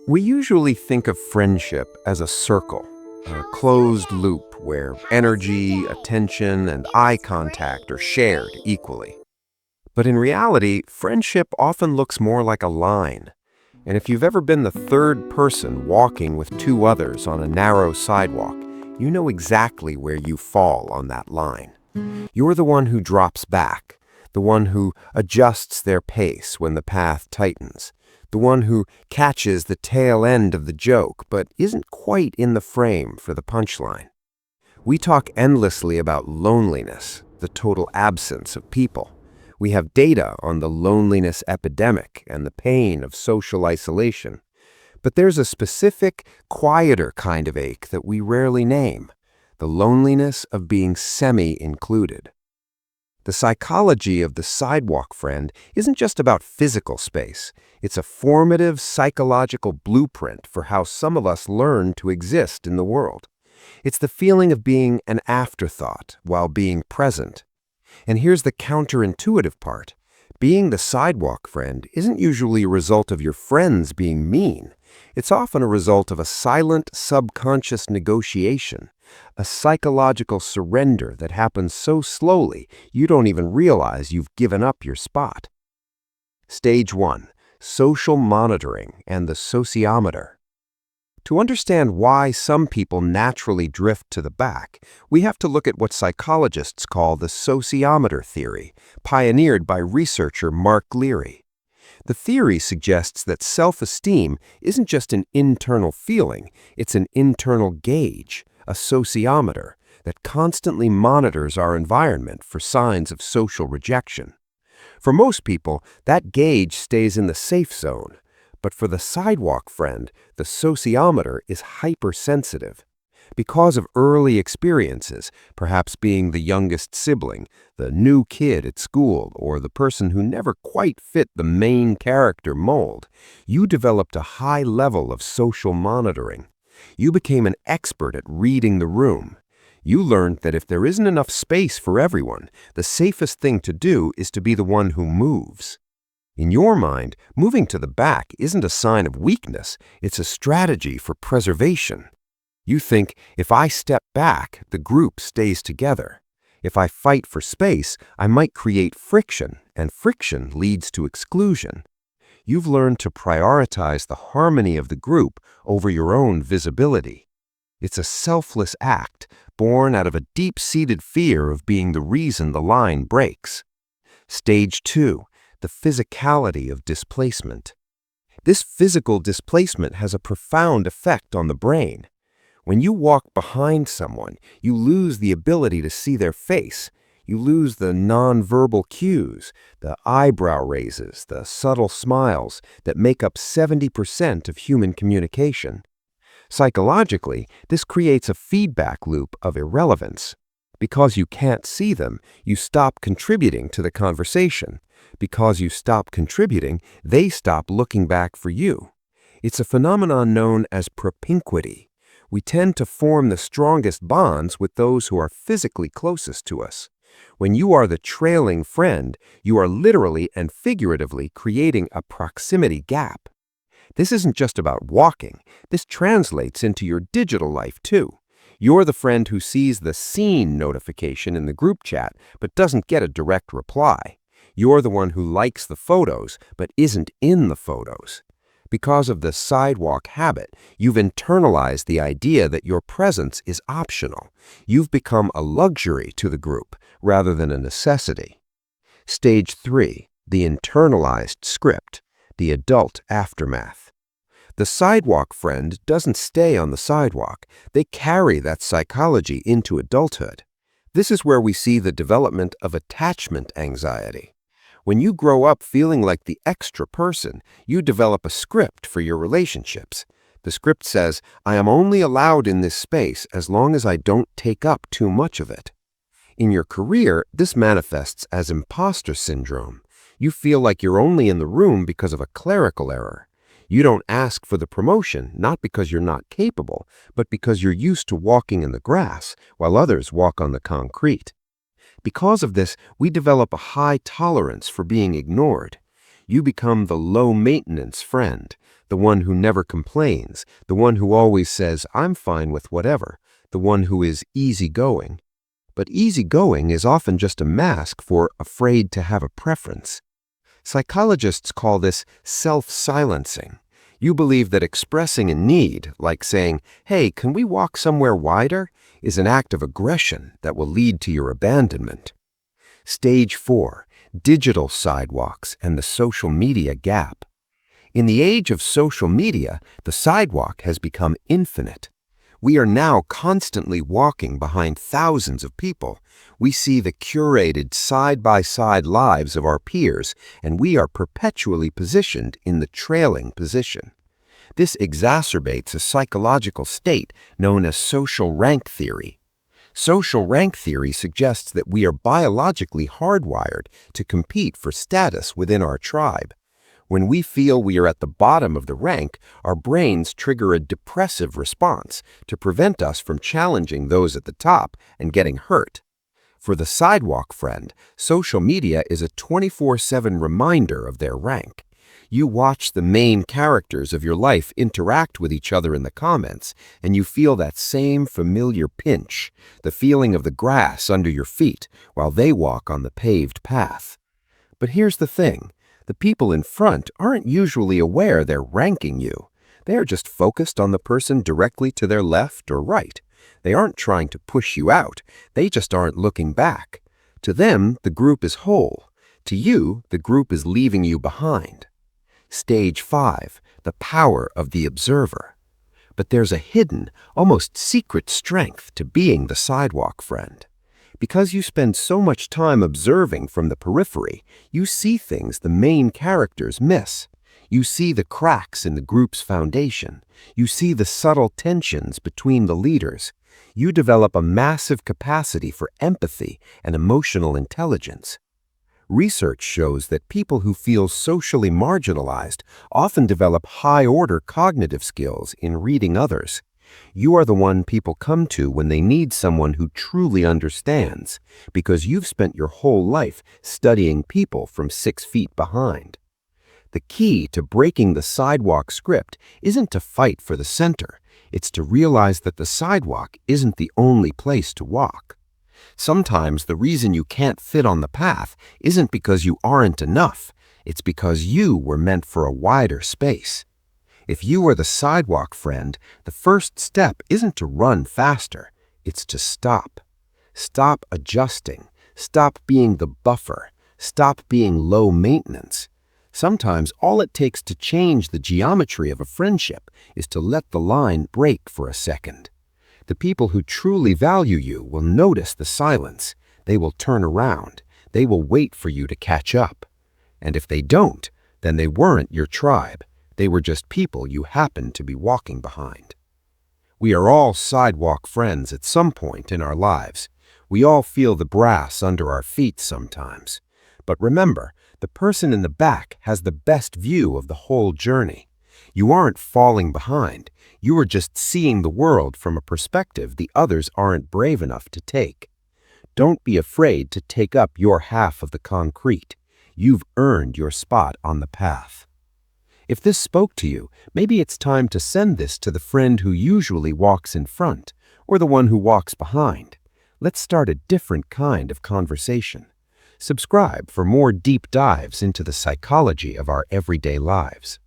We usually think of friendship as a circle, a closed loop where energy, attention, and eye contact are shared equally. But in reality, friendship often looks more like a line. And if you've ever been the third person walking with two others on a narrow sidewalk, you know exactly where you fall on that line. You're the one who drops back, the one who adjusts their pace when the path tightens, the one who catches the tail end of the joke but isn't quite in the frame for the punchline. We talk endlessly about loneliness, the total absence of people. We have data on the loneliness epidemic and the pain of social isolation. But there's a specific, quieter kind of ache that we rarely name, the loneliness of being semi-included. The psychology of the sidewalk friend isn't just about physical space. It's a formative psychological blueprint for how some of us learn to exist in the world. It's the feeling of being an afterthought while being present. And here's the counterintuitive part. Being the sidewalk friend isn't usually a result of your friends being mean. It's often a result of a silent, subconscious negotiation, a psychological surrender that happens so slowly you don't even realize you've given up your spot. Stage 1. Social monitoring and the sociometer. To understand why some people naturally drift to the back, we have to look at what psychologists call the Sociometer Theory, pioneered by researcher Mark Leary. The theory suggests that self-esteem isn't just an internal feeling, it's an internal gauge, a sociometer, that constantly monitors our environment for signs of social rejection. For most people, that gauge stays in the safe zone. But for the sidewalk friend, the sociometer is hypersensitive. Because of early experiences, perhaps being the youngest sibling, the new kid at school, or the person who never quite fit the main character mold, you developed a high level of social monitoring. You became an expert at reading the room. You learned that if there isn't enough space for everyone, the safest thing to do is to be the one who moves. In your mind, moving to the back isn't a sign of weakness, it's a strategy for preservation. You think, if I step back, the group stays together. If I fight for space, I might create friction, and friction leads to exclusion. You've learned to prioritize the harmony of the group over your own visibility. It's a selfless act, born out of a deep-seated fear of being the reason the line breaks. Stage 2. The physicality of displacement. This physical displacement has a profound effect on the brain. When you walk behind someone, you lose the ability to see their face. You lose the nonverbal cues, the eyebrow raises, the subtle smiles that make up 70% of human communication. Psychologically, this creates a feedback loop of irrelevance. Because you can't see them, you stop contributing to the conversation. Because you stop contributing, they stop looking back for you. It's a phenomenon known as propinquity. We tend to form the strongest bonds with those who are physically closest to us. When you are the trailing friend, you are literally and figuratively creating a proximity gap. This isn't just about walking. This translates into your digital life too. You're the friend who sees the seen notification in the group chat but doesn't get a direct reply. You're the one who likes the photos but isn't in the photos. Because of the sidewalk habit, you've internalized the idea that your presence is optional. You've become a luxury to the group rather than a necessity. Stage 3. The internalized script, the adult aftermath. The sidewalk friend doesn't stay on the sidewalk. They carry that psychology into adulthood. This is where we see the development of attachment anxiety. When you grow up feeling like the extra person, you develop a script for your relationships. The script says, I am only allowed in this space as long as I don't take up too much of it. In your career, this manifests as imposter syndrome. You feel like you're only in the room because of a clerical error. You don't ask for the promotion, not because you're not capable, but because you're used to walking in the grass while others walk on the concrete. Because of this, we develop a high tolerance for being ignored. You become the low-maintenance friend, the one who never complains, the one who always says, "I'm fine with whatever," the one who is easygoing. But easygoing is often just a mask for afraid to have a preference. Psychologists call this self-silencing. You believe that expressing a need, like saying, "Hey, can we walk somewhere wider?" is an act of aggression that will lead to your abandonment. Stage 4. Digital sidewalks and the social media gap. In the age of social media, the sidewalk has become infinite. We are now constantly walking behind thousands of people. We see the curated side-by-side lives of our peers, and we are perpetually positioned in the trailing position. This exacerbates a psychological state known as social rank theory. Social rank theory suggests that we are biologically hardwired to compete for status within our tribe. When we feel we are at the bottom of the rank, our brains trigger a depressive response to prevent us from challenging those at the top and getting hurt. For the sidewalk friend, social media is a 24/7 reminder of their rank. You watch the main characters of your life interact with each other in the comments, and you feel that same familiar pinch, the feeling of the grass under your feet while they walk on the paved path. But here's the thing. The people in front aren't usually aware they're ranking you. They are just focused on the person directly to their left or right. They aren't trying to push you out. They just aren't looking back. To them, the group is whole. To you, the group is leaving you behind. Stage 5. The power of the observer. But there's a hidden, almost secret strength to being the sidewalk friend. Because you spend so much time observing from the periphery, you see things the main characters miss. You see the cracks in the group's foundation. You see the subtle tensions between the leaders. You develop a massive capacity for empathy and emotional intelligence. Research shows that people who feel socially marginalized often develop high-order cognitive skills in reading others. You are the one people come to when they need someone who truly understands, because you've spent your whole life studying people from 6 feet behind. The key to breaking the sidewalk script isn't to fight for the center. It's to realize that the sidewalk isn't the only place to walk. Sometimes the reason you can't fit on the path isn't because you aren't enough. It's because you were meant for a wider space. If you are the sidewalk friend, the first step isn't to run faster. It's to stop. Stop adjusting. Stop being the buffer. Stop being low maintenance. Sometimes all it takes to change the geometry of a friendship is to let the line break for a second. The people who truly value you will notice the silence. They will turn around. They will wait for you to catch up. And if they don't, then they weren't your tribe. They were just people you happened to be walking behind. We are all sidewalk friends at some point in our lives. We all feel the brass under our feet sometimes. But remember, the person in the back has the best view of the whole journey. You aren't falling behind. You are just seeing the world from a perspective the others aren't brave enough to take. Don't be afraid to take up your half of the concrete. You've earned your spot on the path. If this spoke to you, maybe it's time to send this to the friend who usually walks in front, or the one who walks behind. Let's start a different kind of conversation. Subscribe for more deep dives into the psychology of our everyday lives.